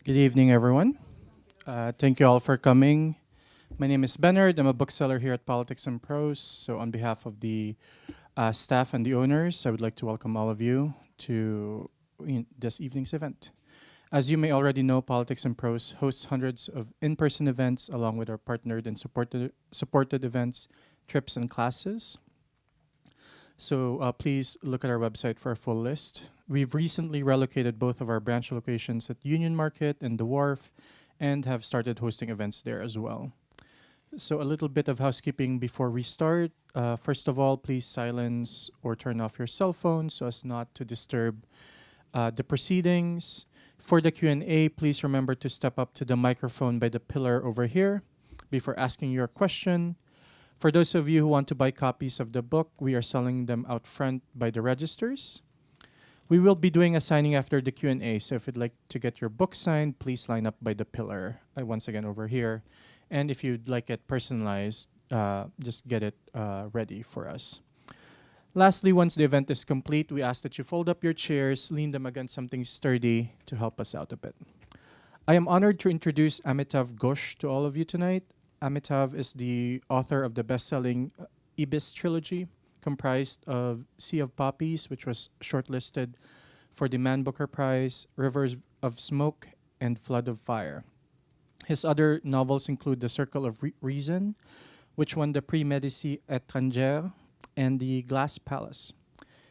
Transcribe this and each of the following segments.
Good evening, everyone. Thank you all for coming. My name is Bernard. I'm a bookseller here at Politics and Prose. So, on behalf of the staff and the owners, I would like to welcome all of you to this evening's event. As you may already know, Politics and Prose hosts hundreds of in person events along with our partnered and supported events, trips, and classes. So please look at our website for a full list. We've recently relocated both of our branch locations at Union Market and the Wharf and have started hosting events there as well. So a little bit of housekeeping before we start. First of all, please silence or turn off your cell phone so as not to disturb the proceedings. For the Q&A, please remember to step up to the microphone by the pillar over here before asking your question. For those of you who want to buy copies of the book, we are selling them out front by the registers. We will be doing a signing after the Q&A, so if you'd like to get your book signed, please line up by the pillar, once again over here. And if you'd like it personalized, just get it ready for us. Lastly, once the event is complete, we ask that you fold up your chairs, lean them against something sturdy to help us out a bit. I am honored to introduce Amitav Ghosh to all of you tonight. Amitav is the author of the best-selling Ibis trilogy, comprised of Sea of Poppies, which was shortlisted for the Man Booker Prize, Rivers of Smoke, and Flood of Fire. His other novels include The Circle of Reason, which won the Prix Médicis Étrangère, and The Glass Palace.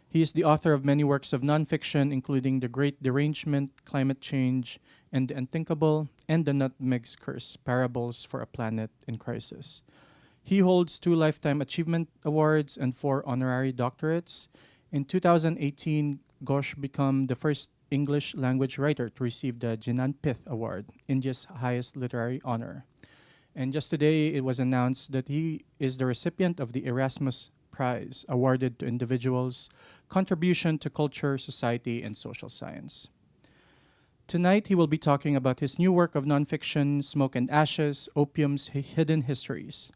He is the author of many works of nonfiction, including The Great Derangement, Climate Change, and The Unthinkable, and The Nutmeg's Curse, Parables for a Planet in Crisis. He holds 2 Lifetime Achievement Awards and 4 honorary doctorates. In 2018, Ghosh became the first English language writer to receive the Jnanpith Award, India's highest literary honor. And just today, it was announced that he is the recipient of the Erasmus Prize, awarded to individuals' contribution to culture, society, and social science. Tonight, he will be talking about his new work of nonfiction, Smoke and Ashes, Opium's Hidden Histories.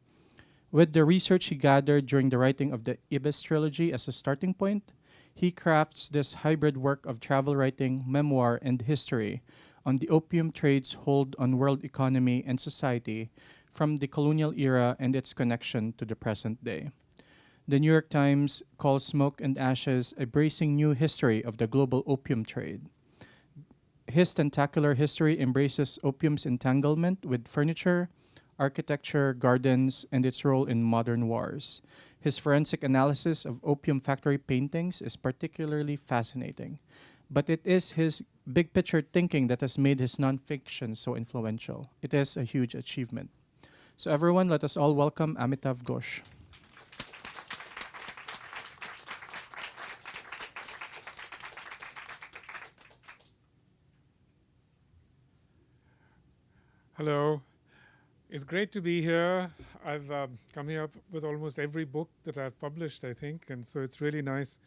With the research he gathered during the writing of the Ibis trilogy as a starting point, he crafts this hybrid work of travel writing, memoir, and history on the opium trade's hold on world economy and society from the colonial era and its connection to the present day. The New York Times calls Smoke and Ashes a bracing new history of the global opium trade. His tentacular history embraces opium's entanglement with furniture, architecture, gardens, and its role in modern wars. His forensic analysis of opium factory paintings is particularly fascinating, but it is his big picture thinking that has made his nonfiction so influential. It is a huge achievement. So everyone, let us all welcome Amitav Ghosh. Hello. It's great to be here. I've come here with almost every book that I've published, I think, and so it's really nice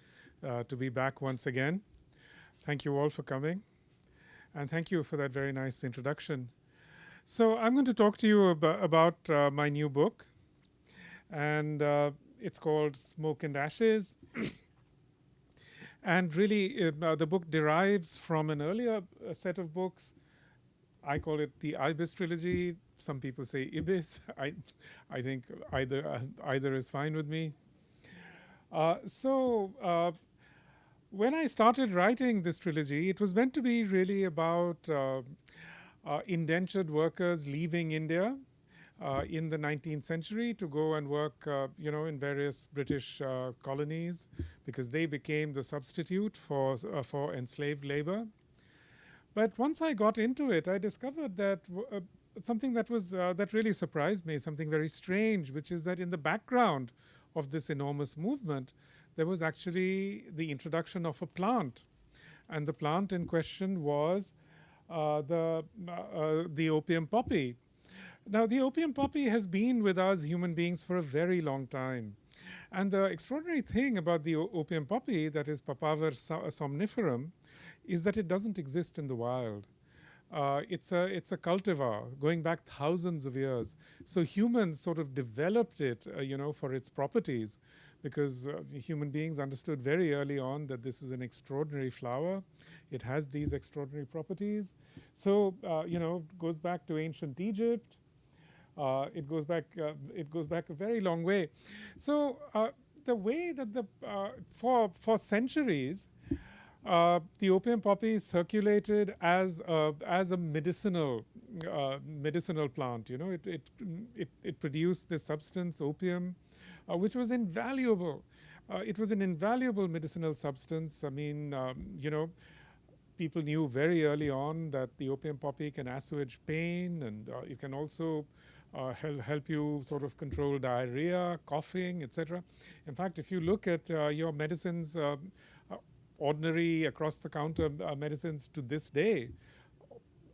to be back once again. Thank you all for coming, and thank you for that very nice introduction. So I'm going to talk to you about my new book, and it's called Smoke and Ashes. And really, the book derives from an earlier set of books. I call it the Ibis trilogy. Some people say Ibis. I think either is fine with me. When I started writing this trilogy, it was meant to be really about indentured workers leaving India in the 19th century to go and work, in various British colonies, because they became the substitute for enslaved labor. But once I got into it, I discovered that something that really surprised me, something very strange, which is that in the background of this enormous movement, there was actually the introduction of a plant. And the plant in question was the opium poppy. Now, the opium poppy has been with us human beings for a very long time. And the extraordinary thing about the opium poppy, that is Papaver somniferum, is that it doesn't exist in the wild. It's a cultivar going back thousands of years. So humans sort of developed it, for its properties. because human beings understood very early on that this is an extraordinary flower. It has these extraordinary properties. So it goes back to ancient Egypt. It goes back a very long way. So the way that for centuries the opium poppy circulated as a medicinal plant. It produced this substance opium, which was invaluable. It was an invaluable medicinal substance. I mean, people knew very early on that the opium poppy can assuage pain, and it can also help you sort of control diarrhea, coughing, etc. In fact, if you look at your medicines, ordinary across-the-counter medicines to this day,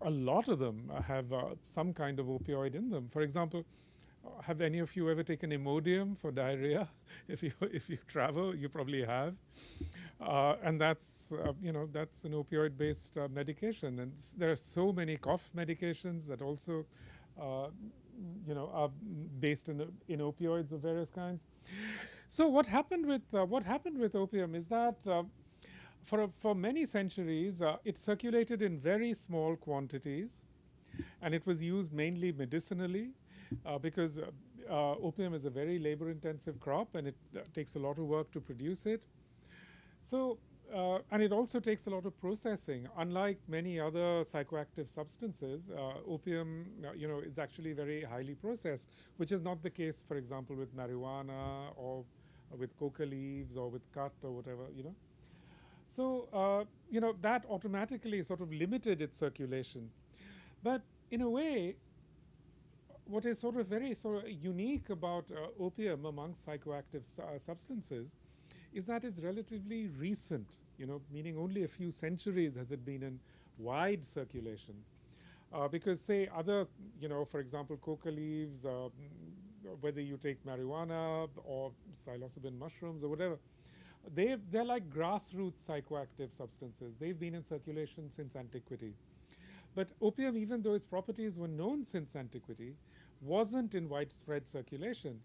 a lot of them have some kind of opioid in them. For example, have any of you ever taken Imodium for diarrhea? If you travel, you probably have, and that's that's an opioid-based medication. And there are so many cough medications that also are based in opioids of various kinds. So what happened with opium is that for many centuries it circulated in very small quantities, and it was used mainly medicinally. Because opium is a very labor-intensive crop, and it takes a lot of work to produce it. So, and it also takes a lot of processing. Unlike many other psychoactive substances, opium, is actually very highly processed, which is not the case, for example, with marijuana or with coca leaves or with khat or whatever. So, that automatically sort of limited its circulation. But in a way, what is sort of very unique about opium amongst psychoactive substances is that it's relatively recent, meaning only a few centuries has it been in wide circulation. Because say other, for example, coca leaves, whether you take marijuana or psilocybin mushrooms or whatever, they're like grassroots psychoactive substances. They've been in circulation since antiquity. But opium, even though its properties were known since antiquity, wasn't in widespread circulation.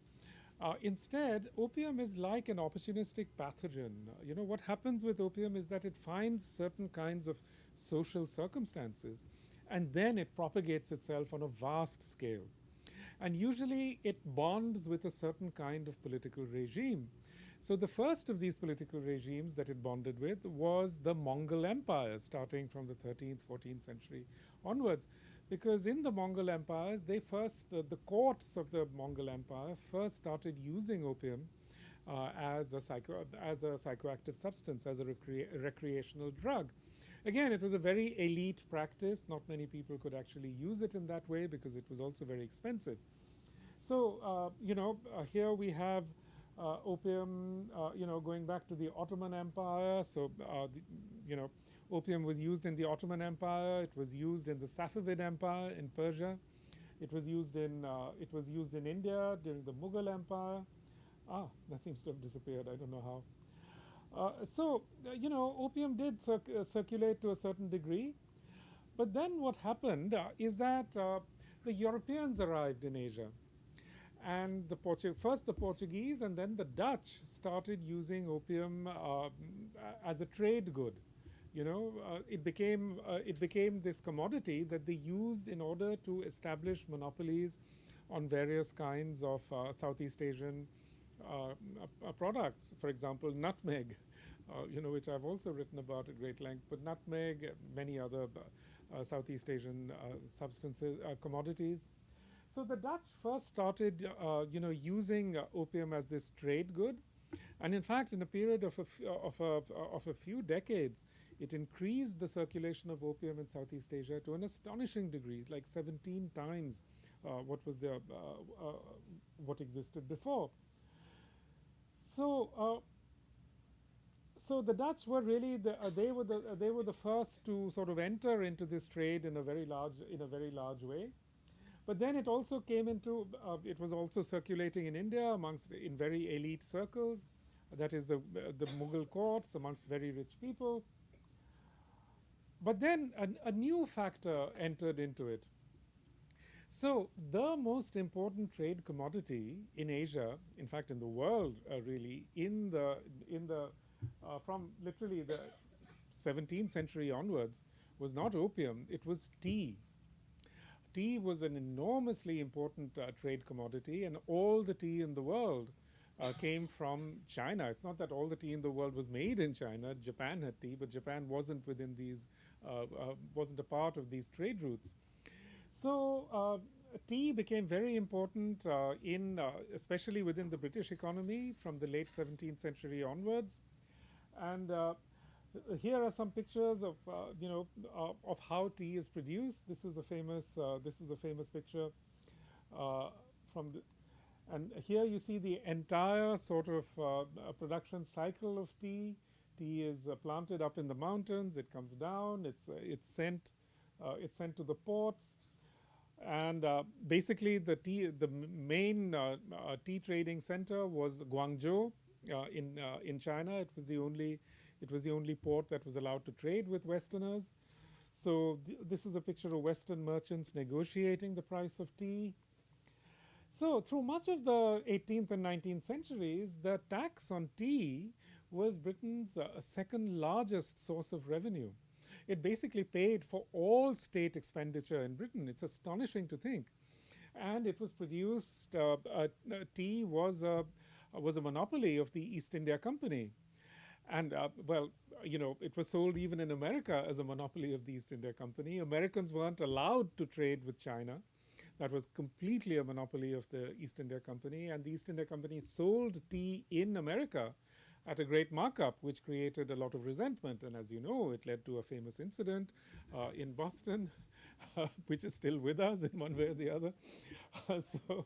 Instead, opium is like an opportunistic pathogen. What happens with opium is that it finds certain kinds of social circumstances, and then it propagates itself on a vast scale. And usually it bonds with a certain kind of political regime. So the first of these political regimes that it bonded with was the Mongol Empire, starting from the 13th, 14th century onwards. Because in the Mongol empires, the courts of the Mongol Empire first started using opium as a psychoactive substance, as a recreational drug. Again, it was a very elite practice. Not many people could actually use it in that way because it was also very expensive. So, here we have opium, going back to the Ottoman Empire. So, opium was used in the Ottoman Empire. It was used in the Safavid Empire in Persia. It was used in India during the Mughal Empire. That seems to have disappeared. I don't know how. So, opium did circulate to a certain degree. But then what happened is that the Europeans arrived in Asia. And first the Portuguese and then the Dutch started using opium as a trade good. It became this commodity that they used in order to establish monopolies on various kinds of Southeast Asian products. For example, nutmeg, which I've also written about at great length. But nutmeg, many other Southeast Asian commodities. So the Dutch first started, using opium as this trade good, and in fact, in a period of a few decades, it increased the circulation of opium in Southeast Asia to an astonishing degree, like 17 times what existed before. So. So the Dutch were really they were the first to sort of enter into this trade in a very large way. But then it also came into, it was also circulating in India in very elite circles, that is the Mughal courts amongst very rich people. But then a new factor entered into it. So the most important trade commodity in Asia, in fact, in the world, really, in the from literally the 17th century onwards, was not opium; it was tea. Tea was an enormously important trade commodity, and all the tea in the world came from China. It's not that all the tea in the world was made in China. Japan had tea, but Japan wasn't within these, wasn't a part of these trade routes. So tea became very important especially within the British economy from the late 17th century onwards. And here are some pictures of of how tea is produced. This is a famous picture uh, from the, and here you see the entire sort of production cycle of tea. Tea is planted up in the mountains. It comes down. It's sent to the ports. And basically, the main tea trading center was Guangzhou in China. It was the only port that was allowed to trade with Westerners. So this is a picture of Western merchants negotiating the price of tea. So through much of the 18th and 19th centuries, the tax on tea was Britain's second largest source of revenue. It basically paid for all state expenditure in Britain. It's astonishing to think. And it was produced, tea was a monopoly of the East India Company. And it was sold even in America as a monopoly of the East India Company. Americans weren't allowed to trade with China. That was completely a monopoly of the East India Company. And the East India Company sold tea in America at a great markup, which created a lot of resentment. And as you know, it led to a famous incident in Boston, which is still with us in one way or the other. so,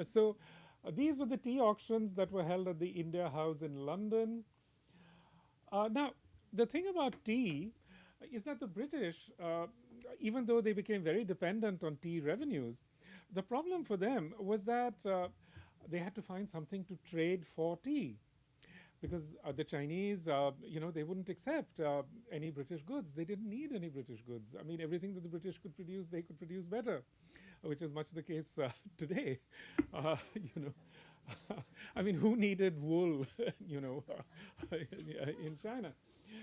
so these were the tea auctions that were held at the India House in London. Now, the thing about tea is that the British, even though they became very dependent on tea revenues, the problem for them was that they had to find something to trade for tea because the Chinese, they wouldn't accept any British goods. They didn't need any British goods. I mean, everything that the British could produce, they could produce better, which is much the case today. You know, I mean, who needed wool, in China?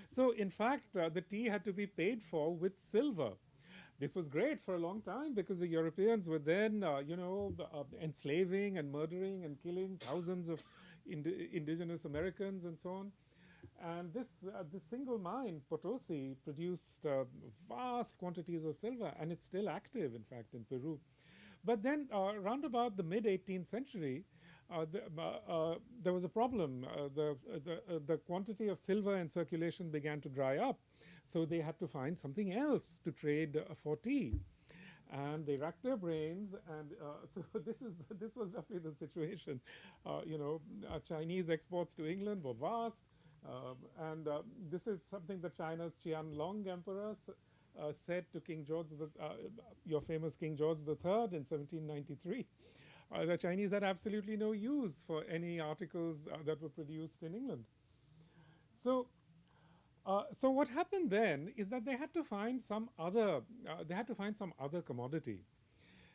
So, in fact, the tea had to be paid for with silver. This was great for a long time because the Europeans were then, enslaving and murdering and killing thousands of indigenous Americans and so on. And this single mine, Potosi, produced vast quantities of silver, and it's still active, in fact, in Peru. But then, round about the mid 18th century, there was a problem. The quantity of silver in circulation began to dry up, so they had to find something else to trade for tea. And they racked their brains, and so this was roughly the situation. Chinese exports to England were vast, and this is something that China's Qianlong Emperor said to King George, your famous King George III in 1793. The Chinese had absolutely no use for any articles that were produced in England. So, so what happened then is that they had to find some other. They had to find some other commodity.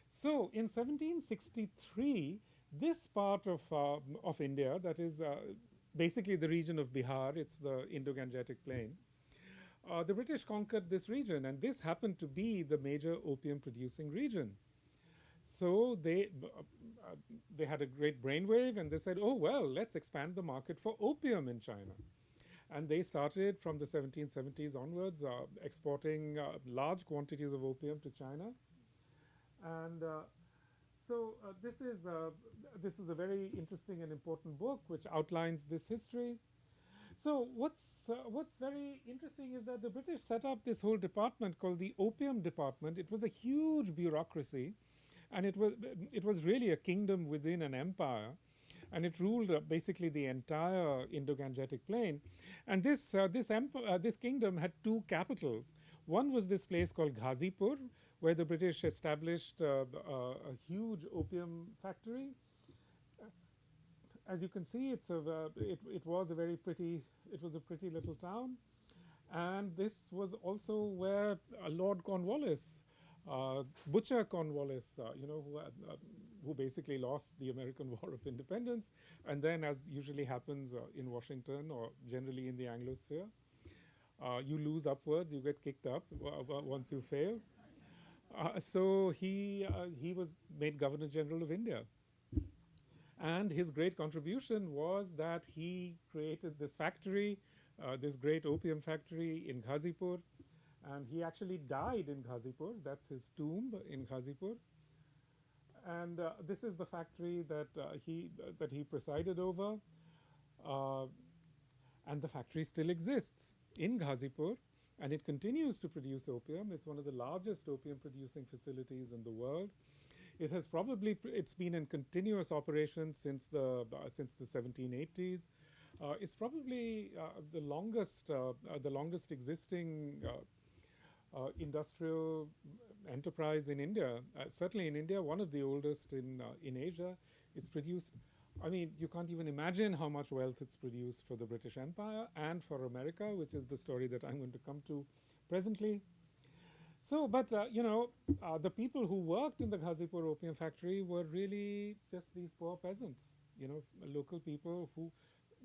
So in 1763, this part of India, that is basically the region of Bihar, it's the Indo-Gangetic Plain. The British conquered this region, and this happened to be the major opium-producing region. So they had a great brainwave, and they said, "Oh well, let's expand the market for opium in China." And they started from the 1770s onwards, exporting large quantities of opium to China. And so this is a very interesting and important book which outlines this history. So what's very interesting is that the British set up this whole department called the Opium Department. It was a huge bureaucracy, and it was really a kingdom within an empire, and it ruled basically the entire Indo-Gangetic Plain. And this kingdom had two capitals. One was this place called Ghazipur, where the British established a huge opium factory. As you can see, it was a very pretty it was a pretty little town, and this was also where Lord Cornwallis Butcher Cornwallis, who basically lost the American War of Independence, and then, as usually happens in Washington or generally in the Anglosphere, you lose upwards, you get kicked up once you fail. So he was made Governor General of India, and his great contribution was that he created this factory, this great opium factory in Ghazipur, and he actually died in Ghazipur. That's his tomb in Ghazipur. And this is the factory that he presided over, uh, and the factory still exists in Ghazipur, and it continues to produce opium. It's one of the largest opium producing facilities in the world. It has probably it's been in continuous operation since the 1780s. It's probably the longest existing industrial enterprise in India. Certainly in India, one of the oldest in Asia. It's produced. I mean, you can't even imagine how much wealth it's produced for the British Empire and for America, which is the story that I'm going to come to presently. So, but the people who worked in the Ghazipur opium factory were really just these poor peasants, local people who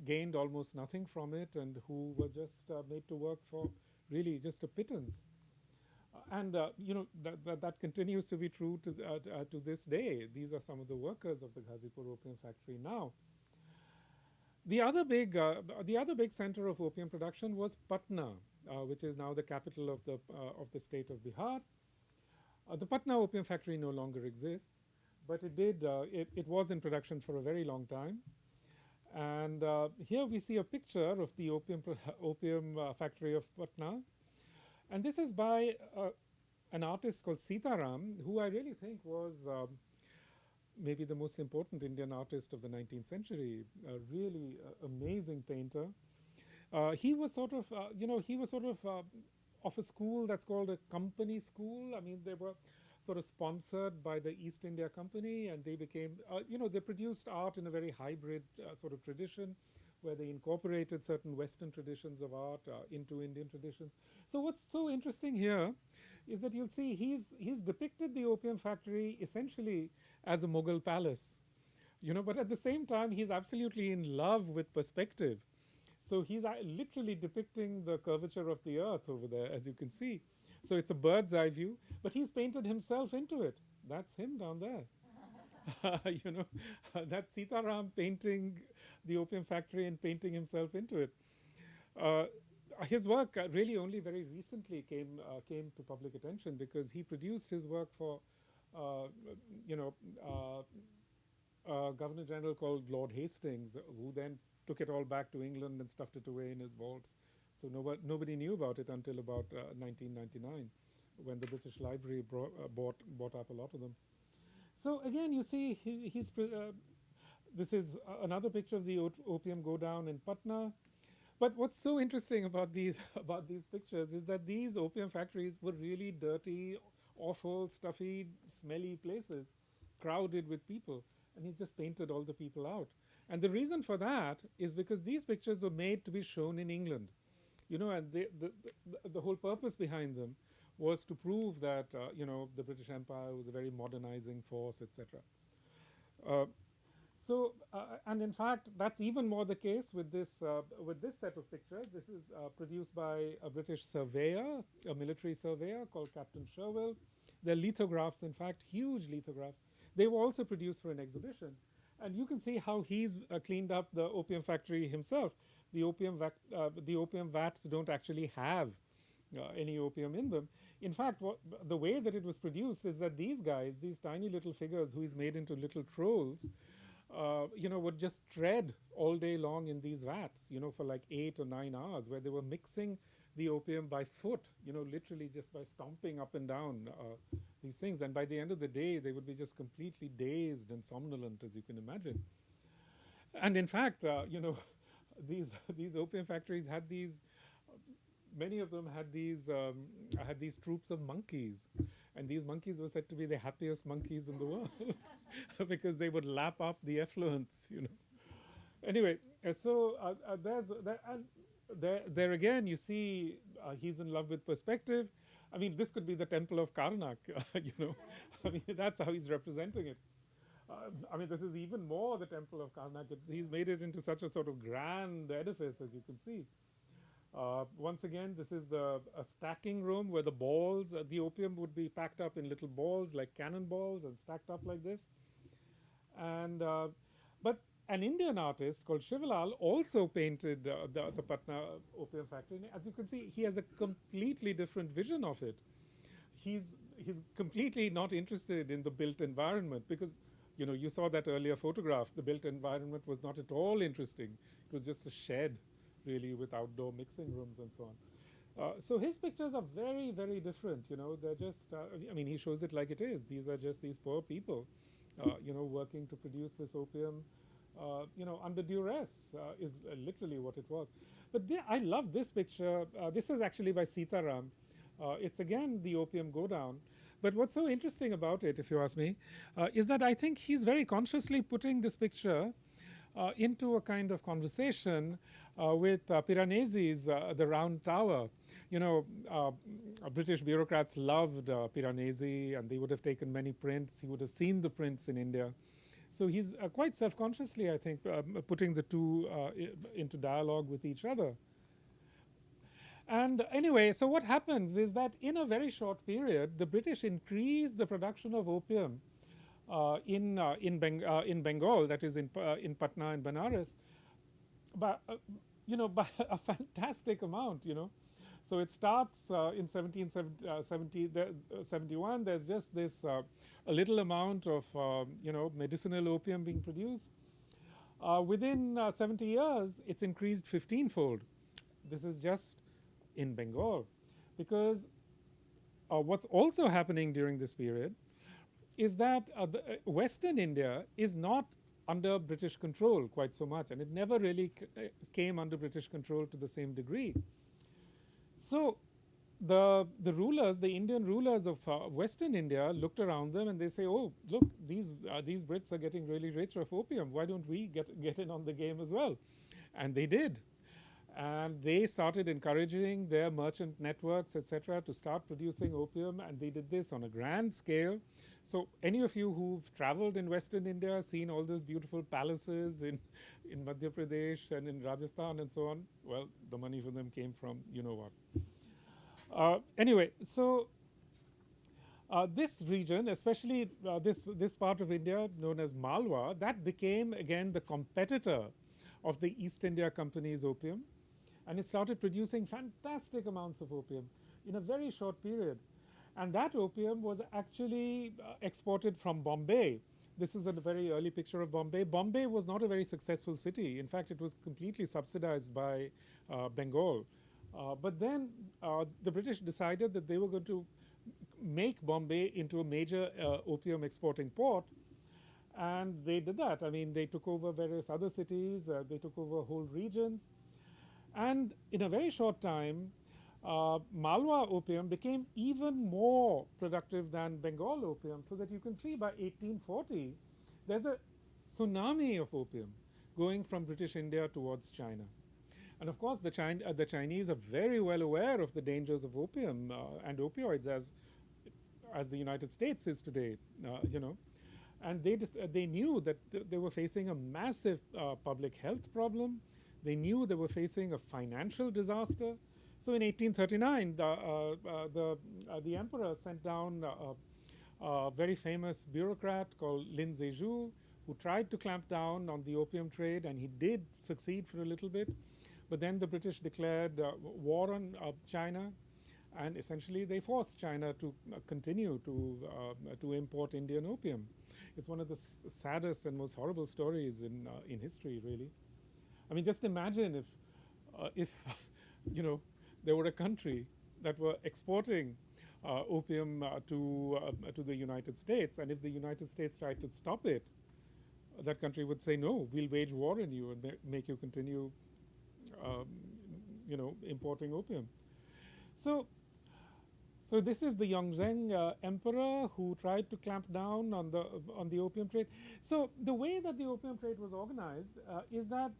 gained almost nothing from it and who were just made to work for really just a pittance. And that continues to be true to this day. These are some of the workers of the Ghazipur opium factory now. The other big center of opium production was Patna, which is now the capital of the state of Bihar. The Patna opium factory no longer exists, but it was in production for a very long time. And here we see a picture of the opium factory of Patna, and this is by an artist called Sitaram, who I really think was maybe the most important Indian artist of the 19th century. A really amazing painter. He was sort of, of a school that's called a company school. I mean, they were sort of sponsored by the East India Company, and they became, they produced art in a very hybrid sort of tradition, where they incorporated certain Western traditions of art into Indian traditions. So what's so interesting here is that you'll see he's depicted the opium factory essentially as a Mughal palace, but at the same time he's absolutely in love with perspective. So he's literally depicting the curvature of the earth over there, as you can see. So it's a bird's eye view, but he's painted himself into it. That's him down there. That's Sitaram painting the opium factory and painting himself into it. Uh, his work really only very recently came to public attention, because he produced his work for uh, you know uh, a Governor General called Lord Hastings, who then took it all back to England and stuffed it away in his vaults. So nobody knew about it until about 1999, when the British Library bought up a lot of them. So again, you see, this is another picture of the opium go down in Patna. But what's so interesting about these about these pictures is that these opium factories were really dirty, awful, stuffy, smelly places, crowded with people, and he just painted all the people out. And the reason for that is because these pictures were made to be shown in England, and the whole purpose behind them was to prove that the British Empire was a very modernizing force, etc. Uh, and in fact, that's even more the case with this set of pictures. This is produced by a British surveyor, a military surveyor called Captain Sherwill. They're lithographs, in fact, huge lithographs. They were also produced for an exhibition, and you can see how he's cleaned up the opium factory himself. The opium vats don't actually have any opium in them. In fact, the way that it was produced is that these guys, these tiny little figures who he's made into little trolls, would just tread all day long in these vats, for like 8 or 9 hours, where they were mixing the opium by foot, literally just by stomping up and down these things. And by the end of the day, they would be just completely dazed and somnolent, as you can imagine. And in fact, these opium factories had these. Many of them had these troops of monkeys, and these monkeys were said to be the happiest monkeys in the world because they would lap up the effluents. Anyway, so there again you see he's in love with perspective. I mean, this could be the temple of Karnak, you know. I mean, that's how he's representing it. I mean, this is even more the temple of Karnak. He's made it into such a sort of grand edifice, as you can see. Once again, this is a stacking room where the balls, the opium would be packed up in little balls like cannonballs and stacked up like this. And but an Indian artist called Shivalal also painted the Patna opium factory. And as you can see, he has a completely different vision of it. He's completely not interested in the built environment, because you saw that earlier photograph. The built environment was not at all interesting. It was just a shed, really, with outdoor mixing rooms and so on. So his pictures are very, very different. They're just. I mean, he shows it like it is. These are just these poor people, working to produce this opium. Under duress is literally what it was. But I love this picture. This is actually by Sitaram. It's again the opium go down. But what's so interesting about it, if you ask me, is that I think he's very consciously putting this picture into a kind of conversation with Piranesi's The Round Tower. British bureaucrats loved Piranesi, and they would have taken many prints. He would have seen the prints in India. So he's quite self-consciously, I think, putting the two into dialogue with each other. And anyway, so what happens is that in a very short period, the British increased the production of opium in Bengal, that is in Patna and Banaras, by by a fantastic amount. So it starts in 1771. There's just this a little amount of medicinal opium being produced. Within 70 years, it's increased 15-fold. This is just in Bengal, because what's also happening during this period is that Western India is not under British control quite so much, and it never really came under British control to the same degree. So the rulers, the Indian rulers of Western India, looked around them and they say, "Oh, look, these Brits are getting really rich off opium. Why don't we get in on the game as well?" And they did. And they started encouraging their merchant networks, etc., to start producing opium, and they did this on a grand scale. So any of you who've traveled in Western India, seen all those beautiful palaces in Madhya Pradesh and in Rajasthan and so on, well, the money for them came from what. Anyway, so this region, especially this part of India known as Malwa, that became again the competitor of the East India Company's opium. And it started producing fantastic amounts of opium in a very short period. And that opium was actually exported from Bombay. This is a very early picture of Bombay. Bombay was not a very successful city. In fact, it was completely subsidized by Bengal. But then the British decided that they were going to make Bombay into a major opium exporting port. And they did that. I mean, they took over various other cities. They took over whole regions. And in a very short time, Malwa opium became even more productive than Bengal opium, so that you can see by 1840, there's a tsunami of opium going from British India towards China. And of course, the Chinese are very well aware of the dangers of opium and opioids as the United States is today, And they knew that they were facing a massive public health problem. They knew they were facing a financial disaster. So in 1839, the emperor sent down a very famous bureaucrat called Lin Zexu, who tried to clamp down on the opium trade, and he did succeed for a little bit. But then the British declared war on China, and essentially they forced China to continue to import Indian opium. It's one of the saddest and most horrible stories in history, really. I mean, just imagine if there were a country that were exporting opium to the United States, and if the United States tried to stop it, that country would say, "No, we'll wage war on you and make you continue, importing opium." So this is the Yongzheng emperor who tried to clamp down on the opium trade. So the way that the opium trade was organized is that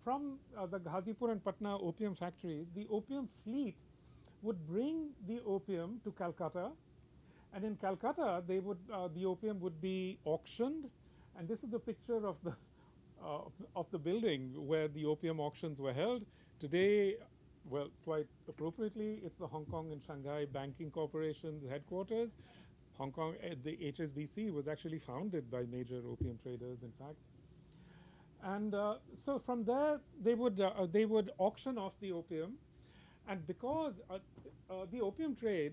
from the Ghazipur and Patna opium factories, the opium fleet would bring the opium to Calcutta, and in Calcutta the opium would be auctioned, and this is a picture of the building where the opium auctions were held. Today, well, quite appropriately, it's the Hong Kong and Shanghai Banking Corporation's headquarters. Hong Kong, the HSBC was actually founded by major opium traders, in fact. And so from there, they would auction off the opium, and because the opium trade,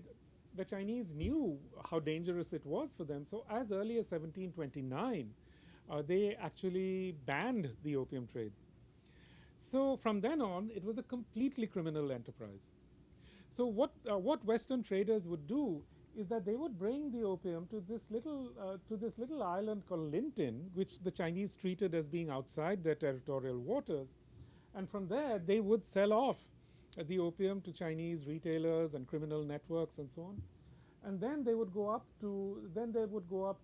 the Chinese knew how dangerous it was for them. So as early as 1729, they actually banned the opium trade. So from then on, it was a completely criminal enterprise. So what Western traders would do is that they would bring the opium to this little island called Linton, which the Chinese treated as being outside their territorial waters, and from there they would sell off the opium to Chinese retailers and criminal networks and so on. And then they would go up to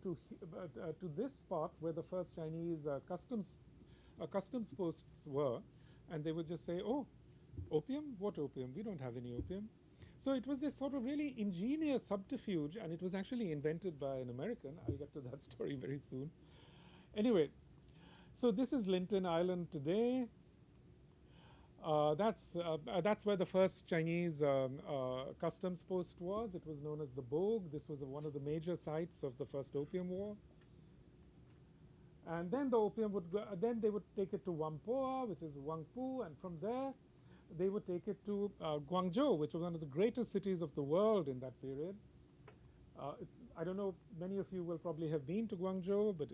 to this spot where the first Chinese customs posts were, and they would just say, "Oh, opium? What opium? We don't have any opium." So it was this sort of really ingenious subterfuge, and it was actually invented by an American. I'll get to that story very soon. Anyway, so this is Linton Island today. That's where the first Chinese customs post was. It was known as the Bogue. This was one of the major sites of the first Opium War. And then the opium would go, then they would take it to Whampoa, which is Wangpu, and from there they would take it to Guangzhou, which was one of the greatest cities of the world in that period. I don't know, many of you will probably have been to Guangzhou, but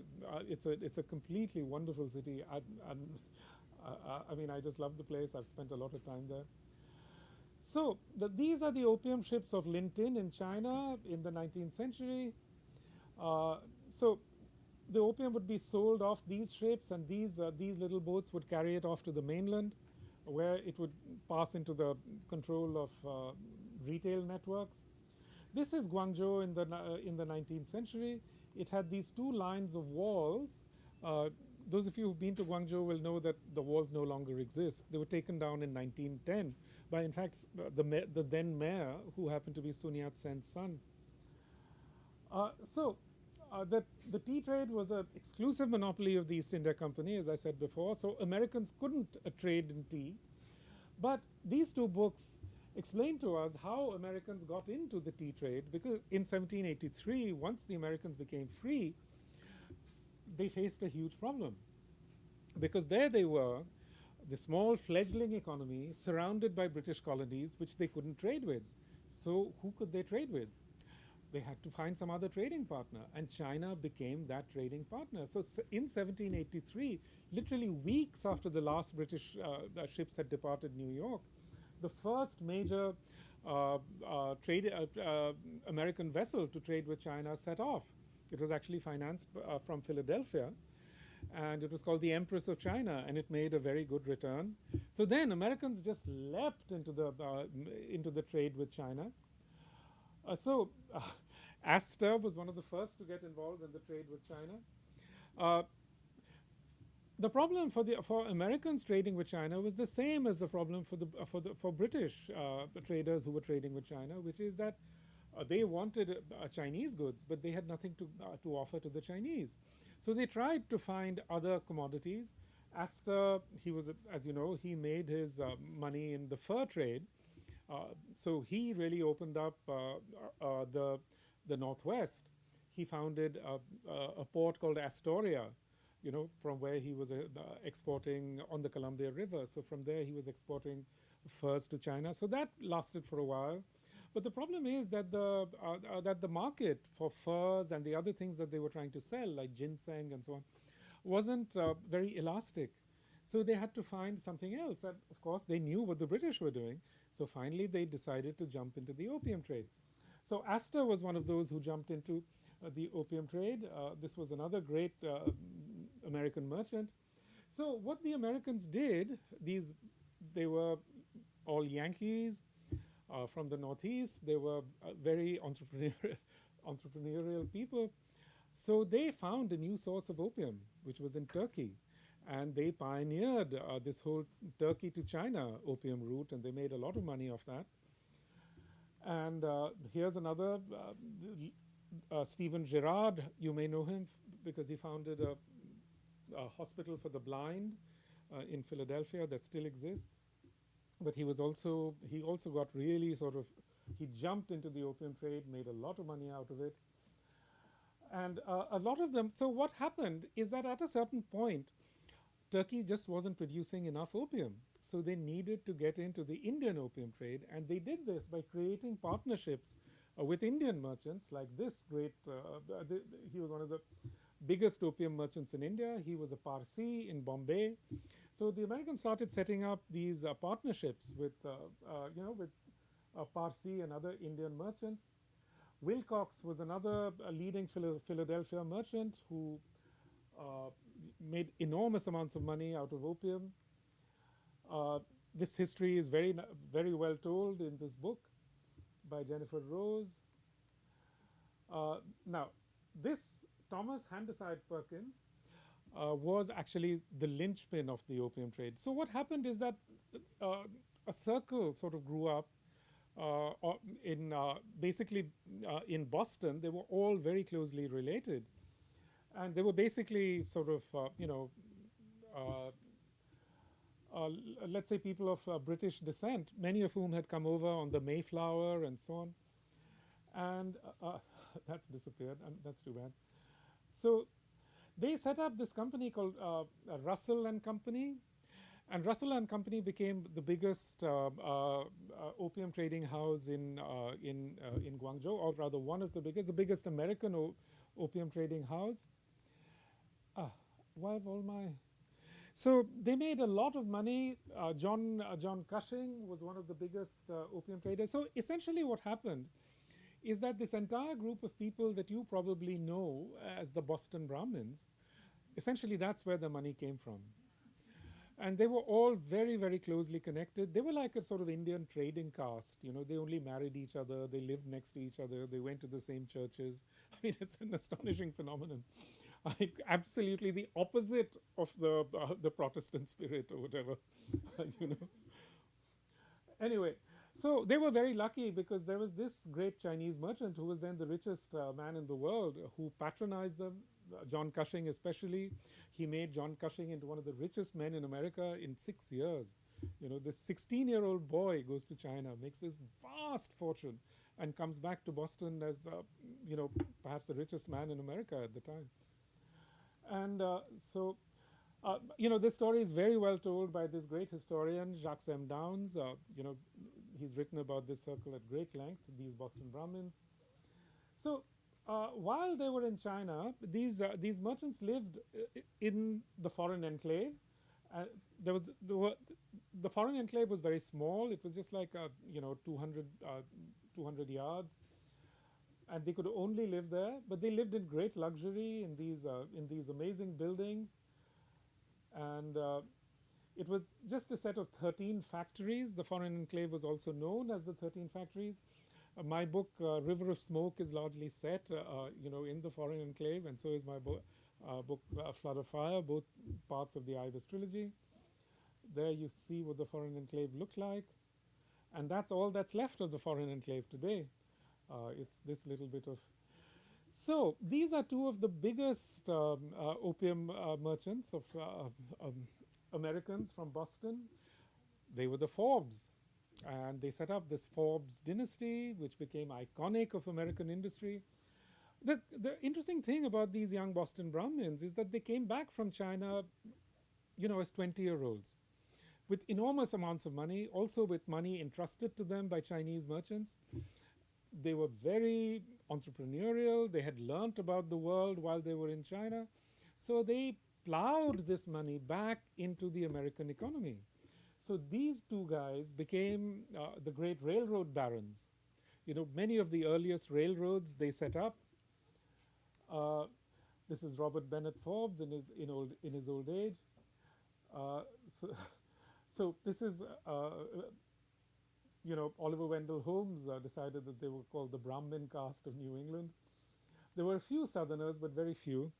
it's a completely wonderful city. I mean, I just love the place. I've spent a lot of time there. So these are the opium ships of Linton in China in the 19th century. So the opium would be sold off these ships, and these little boats would carry it off to the mainland, where it would pass into the control of retail networks. This is Guangzhou in the 19th century. It had these two lines of walls. Those of you who've been to Guangzhou will know that the walls no longer exist. They were taken down in 1910 by, in fact, the then mayor, who happened to be Sun Yat-sen's son. The tea trade was an exclusive monopoly of the East India Company, as I said before, so Americans couldn't trade in tea. But these two books explain to us how Americans got into the tea trade, because in 1783, once the Americans became free, they faced a huge problem. Because there they were, the small fledgling economy surrounded by British colonies, which they couldn't trade with. So who could they trade with? They had to find some other trading partner, and China became that trading partner. So in 1783, literally weeks after the last British ships had departed New York, the first major American vessel to trade with China set off. It was actually financed from Philadelphia, and it was called the Empress of China, and it made a very good return. So then Americans just leapt into the trade with China. Astor was one of the first to get involved in the trade with China. The problem for Americans trading with China was the same as the problem for British traders who were trading with China, which is that they wanted Chinese goods, but they had nothing to offer to the Chinese. So they tried to find other commodities. Astor, as you know, he made his money in the fur trade. So he really opened up the Northwest. He founded a port called Astoria, from where he was exporting on the Columbia River. So from there he was exporting furs to China. So that lasted for a while. But the problem is that the market for furs and the other things that they were trying to sell, like ginseng and so on, wasn't very elastic. So they had to find something else. And of course, they knew what the British were doing. So finally, they decided to jump into the opium trade. So Astor was one of those who jumped into the opium trade. This was another great American merchant. So what the Americans did, they were all Yankees from the Northeast. They were very entrepreneurial people. So they found a new source of opium, which was in Turkey. And they pioneered this whole Turkey to China opium route, and they made a lot of money off that. And here's another, Stephen Girard. You may know him because he founded a hospital for the blind in Philadelphia that still exists. But he also got really sort of, he jumped into the opium trade, made a lot of money out of it. And a lot of them, so what happened is that at a certain point, Turkey just wasn't producing enough opium. So they needed to get into the Indian opium trade, and they did this by creating partnerships with Indian merchants like this great, he was one of the biggest opium merchants in India. He was a Parsi in Bombay. So the Americans started setting up these partnerships with, with Parsi and other Indian merchants. Wilcox was another leading Philadelphia merchant who uh, made enormous amounts of money out of opium. Uh, this history is very well told in this book by Jennifer Rose. Now, this Thomas Handaside Perkins was actually the linchpin of the opium trade. So what happened is that a circle sort of grew up in basically in Boston. They were all very closely related, and they were basically sort of uh, let's say people of British descent, many of whom had come over on the Mayflower and so on. And that's disappeared, and that's too bad. So they set up this company called Russell and Company, and Russell and Company became the biggest opium trading house in Guangzhou, or rather one of the biggest American opium trading house. Why have all my so they made a lot of money. John Cushing was one of the biggest opium traders. So essentially, what happened is that this entire group of people that you probably know as the Boston Brahmins, essentially that's where the money came from. And they were all very closely connected. They were like a sort of Indian trading caste. They only married each other. They lived next to each other. They went to the same churches. I mean, it's an astonishing phenomenon. Absolutely the opposite of the Protestant spirit or whatever, you know. Anyway, so they were very lucky because there was this great Chinese merchant who was then the richest man in the world who patronized them, John Cushing especially. He made John Cushing into one of the richest men in America in 6 years. This 16-year-old boy goes to China, makes this vast fortune, and comes back to Boston as, perhaps the richest man in America at the time. And this story is very well told by this great historian, Jacques M. Downs. He's written about this circle at great length, these Boston Brahmins. So while they were in China, these merchants lived in the foreign enclave. Uh, the foreign enclave was very small. It was just like 200 yards, and they could only live there. But they lived in great luxury in these amazing buildings, and it was just a set of 13 factories. The foreign enclave was also known as the 13 factories. My book, River of Smoke, is largely set, in the foreign enclave, and so is my book, Flood of Fire, both parts of the Ibis trilogy. There you see what the foreign enclave looked like, and that's all that's left of the foreign enclave today. It's this little bit of. So these are two of the biggest opium merchants of Americans from Boston. They were the Forbes, and they set up this Forbes dynasty, which became iconic of American industry. The interesting thing about these young Boston Brahmins is that they came back from China, as 20-year-olds with enormous amounts of money, also with money entrusted to them by Chinese merchants. They were very entrepreneurial. They had learnt about the world while they were in China. So they plowed this money back into the American economy. So these two guys became the great railroad barons. Many of the earliest railroads they set up. This is Robert Bennett Forbes in his old age. Uh, so, so this is Oliver Wendell Holmes decided that they were called the Brahmin caste of New England. There were a few Southerners, but very few.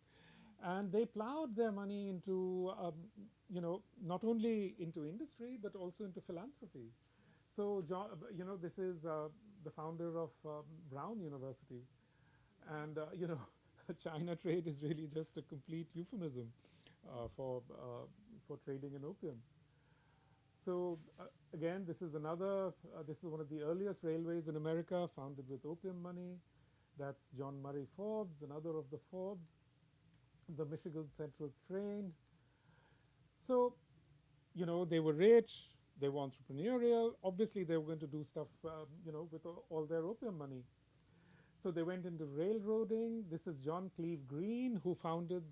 And they plowed their money into, not only into industry, but also into philanthropy. So, this is the founder of Brown University, and China trade is really just a complete euphemism for trading in opium. So again, this is this is one of the earliest railways in America, founded with opium money. That's John Murray Forbes, another of the Forbes, the Michigan Central Train. So, they were rich, they were entrepreneurial. Obviously, they were going to do stuff, with all their opium money. So they went into railroading. This is John Cleve Green, who founded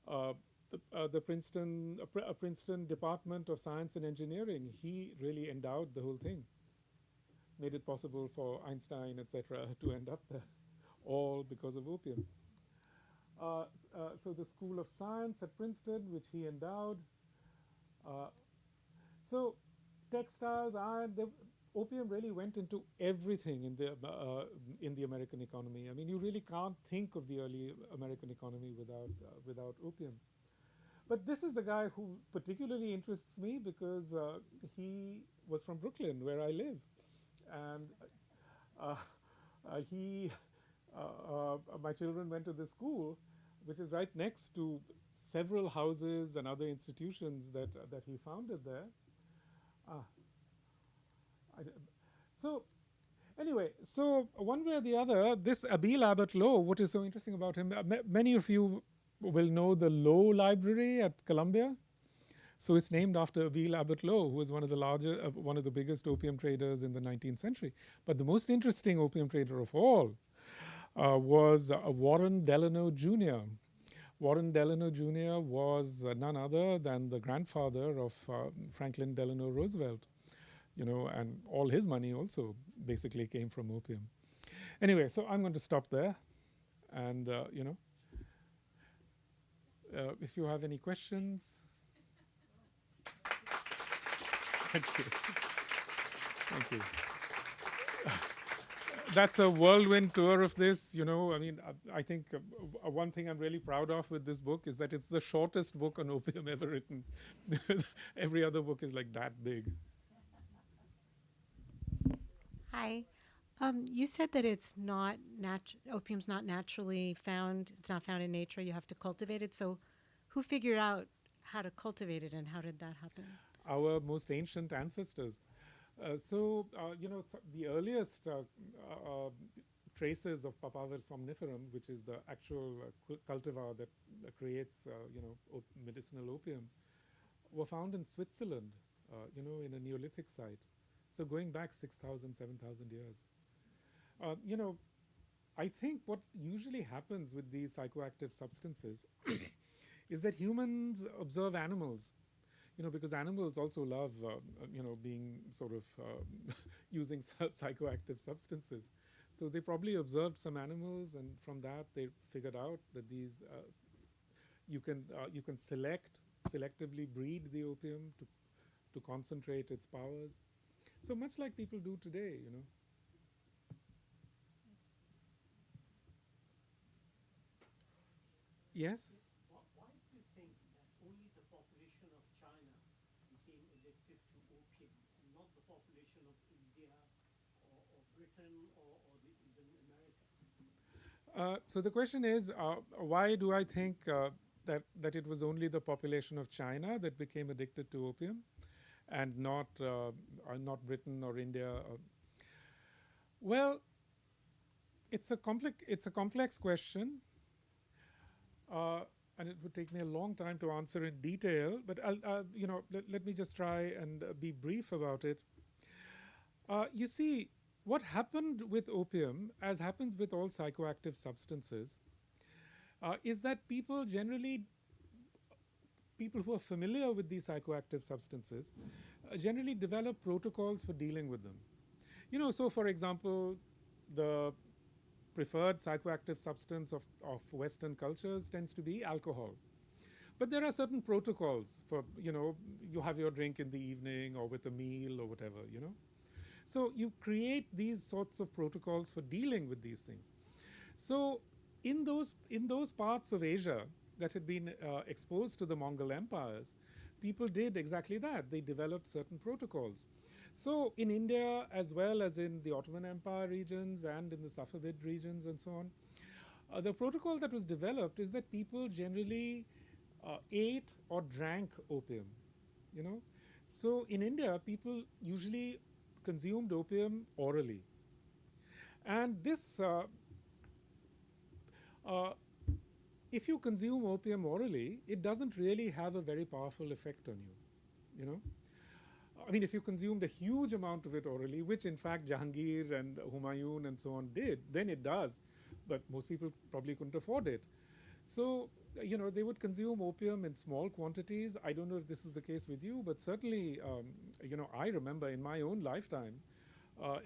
uh, the Princeton Department of Science and Engineering. He really endowed the whole thing, made it possible for Einstein, etc., to end up there, all because of opium. So the School of Science at Princeton, which he endowed. Uh, so textiles, iron, opium really went into everything in the American economy. I mean, you really can't think of the early American economy without opium. But this is the guy who particularly interests me because he was from Brooklyn, where I live, and uh, he my children went to this school, which is right next to several houses and other institutions that he founded there. Uh, I, so anyway, so one way or the other, this Abiel Abbott Lowe, what is so interesting about him, many of you will know the Lowe Library at Columbia. So it's named after Abiel Abbott Lowe, who was one of the biggest opium traders in the 19th century. But the most interesting opium trader of all was Warren Delano Jr. Warren Delano Jr. was none other than the grandfather of Franklin Delano Roosevelt, and all his money also basically came from opium. Anyway, so I'm going to stop there, and if you have any questions. Thank you. Thank you. That's a whirlwind tour of this. I mean, I think one thing I'm really proud of with this book is that it's the shortest book on opium ever written. Every other book is like that big. Hi. You said that it's not opium's not naturally found. It's not found in nature. You have to cultivate it. So, who figured out how to cultivate it, and how did that happen? Our most ancient ancestors. The earliest traces of Papaver somniferum, which is the actual cultivar that creates, medicinal opium, were found in Switzerland, in a Neolithic site. So going back 6,000, 7,000 years. I think what usually happens with these psychoactive substances is that humans observe animals, because animals also love, being sort of using psychoactive substances. So they probably observed some animals, and from that they figured out that these you can selectively breed the opium to concentrate its powers. So much like people do today, Yes? Why do you think that only the population of China became addicted to opium and not the population of India or Britain or even America? So the question is, why do I think that it was only the population of China that became addicted to opium, and not Britain or India? Well, it's a complex question, and it would take me a long time to answer in detail. But let me just try and be brief about it. You see, what happened with opium, as happens with all psychoactive substances, is that people who are familiar with these psychoactive substances generally develop protocols for dealing with them. So for example, the preferred psychoactive substance of Western cultures tends to be alcohol. But there are certain protocols for, you have your drink in the evening or with a meal or whatever, So you create these sorts of protocols for dealing with these things. So in those parts of Asia that had been exposed to the Mongol empires, people did exactly that. They developed certain protocols. So in India, as well as in the Ottoman Empire regions and in the Safavid regions and so on, the protocol that was developed is that people generally ate or drank opium, you know. So in India, people usually consumed opium orally. And this, uh, if you consume opium orally, it doesn't really have a very powerful effect on you, you know. I mean, if you consumed a huge amount of it orally, which in fact Jahangir and Humayun and so on did, then it does. But most people probably couldn't afford it. So, they would consume opium in small quantities. I don't know if this is the case with you, but certainly, I remember in my own lifetime,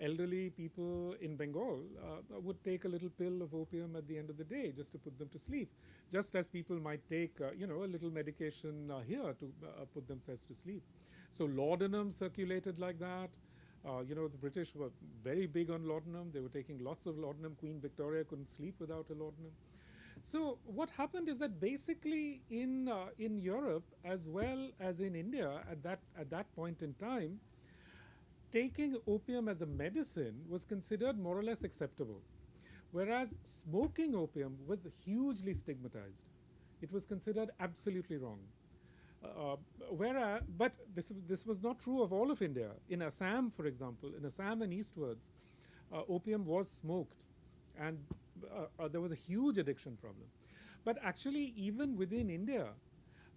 elderly people in Bengal would take a little pill of opium at the end of the day just to put them to sleep, just as people might take, a little medication here to put themselves to sleep. So laudanum circulated like that. The British were very big on laudanum. They were taking lots of laudanum. Queen Victoria couldn't sleep without a laudanum. So what happened is that basically in Europe as well as in India at that point in time, taking opium as a medicine was considered more or less acceptable, whereas smoking opium was hugely stigmatized. It was considered absolutely wrong. But this was not true of all of India. In Assam, for example, in Assam and eastwards, opium was smoked, and there was a huge addiction problem. But actually, even within India,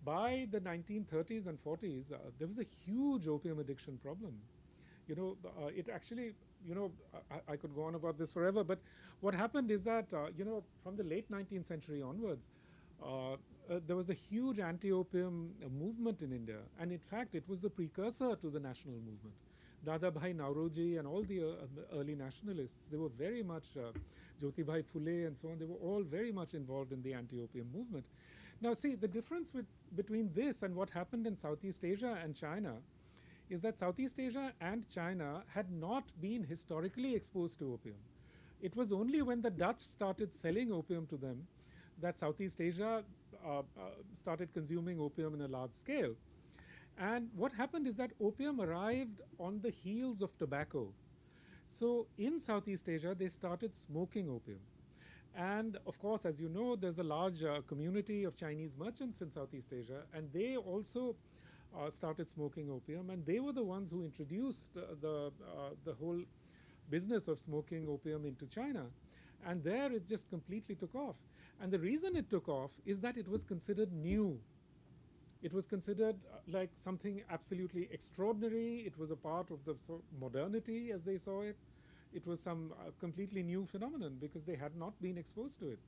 by the 1930s and 40s, there was a huge opium addiction problem. It actually, I could go on about this forever, but what happened is that, from the late 19th century onwards, there was a huge anti-opium movement in India. And in fact, it was the precursor to the national movement. Dadabhai Nauroji and all the early nationalists, they were very much, Jyotibhai Phule and so on, they were all very much involved in the anti-opium movement. Now, see, the difference between this and what happened in Southeast Asia and China is that Southeast Asia and China had not been historically exposed to opium. It was only when the Dutch started selling opium to them that Southeast Asia started consuming opium in a large scale. And what happened is that opium arrived on the heels of tobacco. So in Southeast Asia, they started smoking opium. And of course, as you know, there's a large community of Chinese merchants in Southeast Asia, and they also started smoking opium, and they were the ones who introduced the whole business of smoking opium into China. And there it just completely took off. And the reason it took off is that it was considered new. It was considered like something absolutely extraordinary. It was a part of the modernity as they saw it. It was some completely new phenomenon because they had not been exposed to it.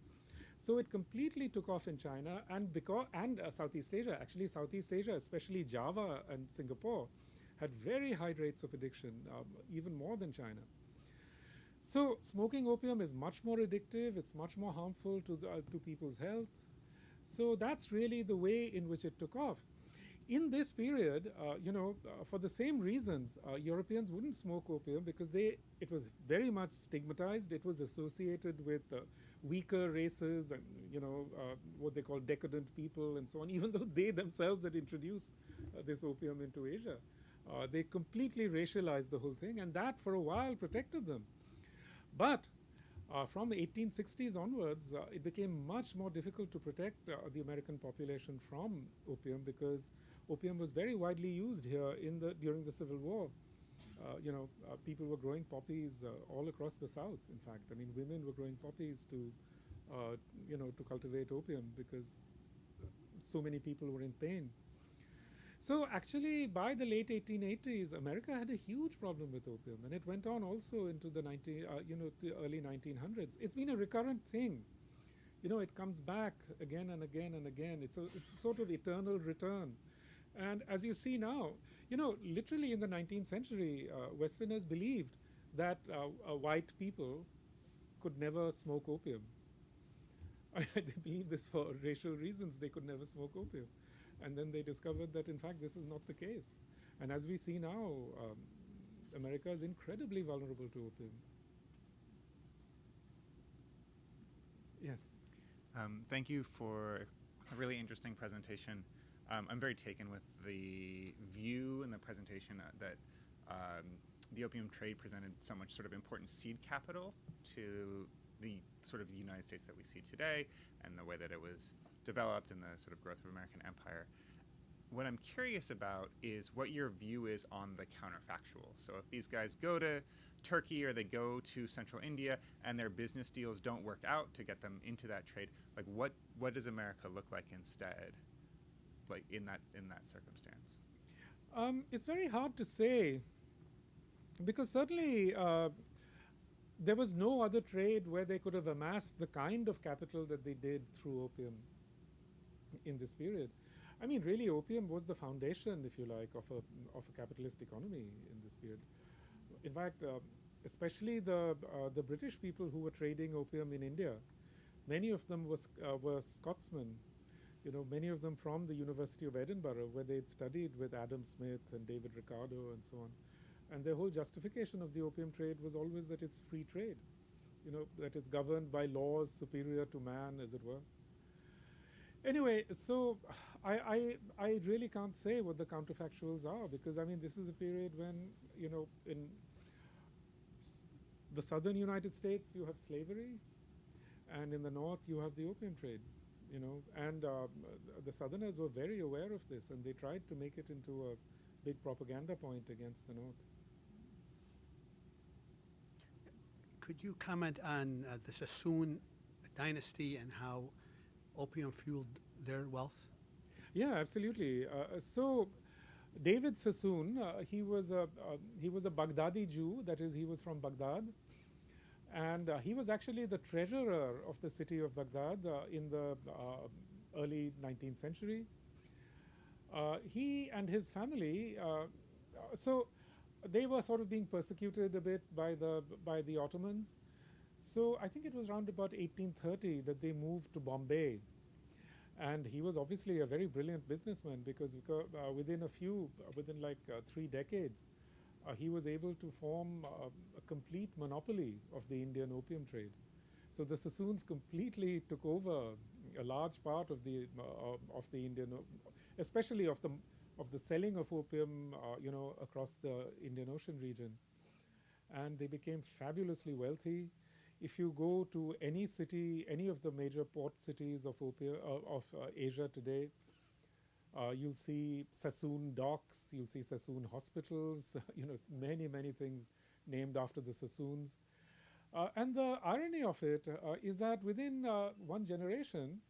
So it completely took off in China and Southeast Asia. Actually, Southeast Asia, especially Java and Singapore, had very high rates of addiction, even more than China. So smoking opium is much more addictive. It's much more harmful to people's health. So that's really the way in which it took off. In this period, for the same reasons, Europeans wouldn't smoke opium because it was very much stigmatized. It was associated with weaker races and, what they call decadent people and so on, even though they themselves had introduced this opium into Asia. They completely racialized the whole thing, and that for a while protected them. But from the 1860s onwards, it became much more difficult to protect the American population from opium because opium was very widely used here during the Civil War. People were growing poppies all across the South. In fact, I mean, women were growing poppies to cultivate opium because so many people were in pain. So actually, by the late 1880s, America had a huge problem with opium, and it went on also into the early 1900s. It's been a recurrent thing. It comes back again and again and again. It's a sort of eternal return. And as you see now, literally in the 19th century, Westerners believed that white people could never smoke opium. They believed this for racial reasons. They could never smoke opium. And then they discovered that, in fact, this is not the case. And as we see now, America is incredibly vulnerable to opium. Yes. Thank you for a really interesting presentation. I'm very taken with the view and the presentation that the opium trade presented so much sort of important seed capital to the sort of the United States that we see today and the way that it was developed and the sort of growth of American empire. What I'm curious about is what your view is on the counterfactual. So if these guys go to Turkey or they go to Central India and their business deals don't work out to get them into that trade, like what does America look like instead, like in that circumstance? It's very hard to say, because certainly there was no other trade where they could have amassed the kind of capital that they did through opium in this period. I mean, really, opium was the foundation, if you like, of a capitalist economy in this period. In fact, especially the British people who were trading opium in India, many of them were Scotsmen. You know, many of them from the University of Edinburgh, where they'd studied with Adam Smith and David Ricardo and so on. And their whole justification of the opium trade was always that it's free trade, you know, that it's governed by laws superior to man, as it were. Anyway, so I really can't say what the counterfactuals are, because I mean this is a period when, you know, in the southern United States you have slavery, and in the north you have the opium trade, you know, and the Southerners were very aware of this, and they tried to make it into a big propaganda point against the north. Could you comment on the Sassoon dynasty and how opium fueled their wealth? Yeah, absolutely. So David Sassoon, he was a Baghdadi Jew. That is, he was from Baghdad, and he was actually the treasurer of the city of Baghdad in the early 19th century. He and his family, so they were sort of being persecuted a bit by the Ottomans. So I think it was around about 1830 that they moved to Bombay. And he was obviously a very brilliant businessman, because within like 3 decades, he was able to form a complete monopoly of the Indian opium trade. So the Sassoons completely took over a large part of the Indian, especially of the selling of opium, you know, across the Indian Ocean region, and they became fabulously wealthy. If you go to any city, any of the major port cities of Asia today, you'll see Sassoon docks, you'll see Sassoon hospitals, you know, many things named after the Sassoons. And the irony of it is that within one generation,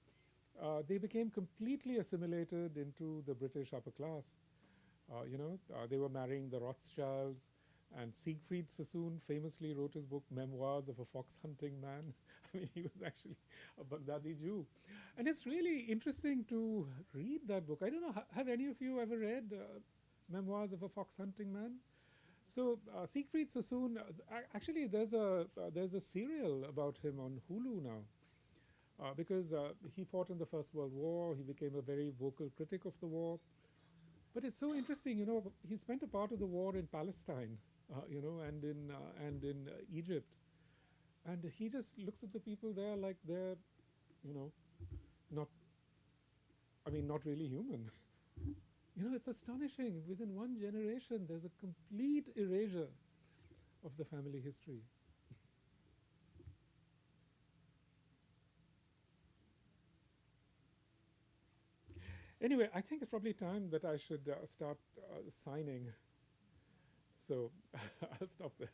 they became completely assimilated into the British upper class. You know, they were marrying the Rothschilds, and Siegfried Sassoon famously wrote his book Memoirs of a Fox Hunting Man. I mean, he was actually a Baghdadi Jew. And it's really interesting to read that book. I don't know, have any of you ever read Memoirs of a Fox Hunting Man? So Siegfried Sassoon, actually there's a serial about him on Hulu now, because he fought in the First World War. He became a very vocal critic of the war. But it's so interesting, you know, he spent a part of the war in Palestine, you know, and in Egypt. And he just looks at the people there like they're, you know, not really human. You know, it's astonishing. Within one generation, there's a complete erasure of the family history. Anyway, I think it's probably time that I should start signing. So I'll stop there.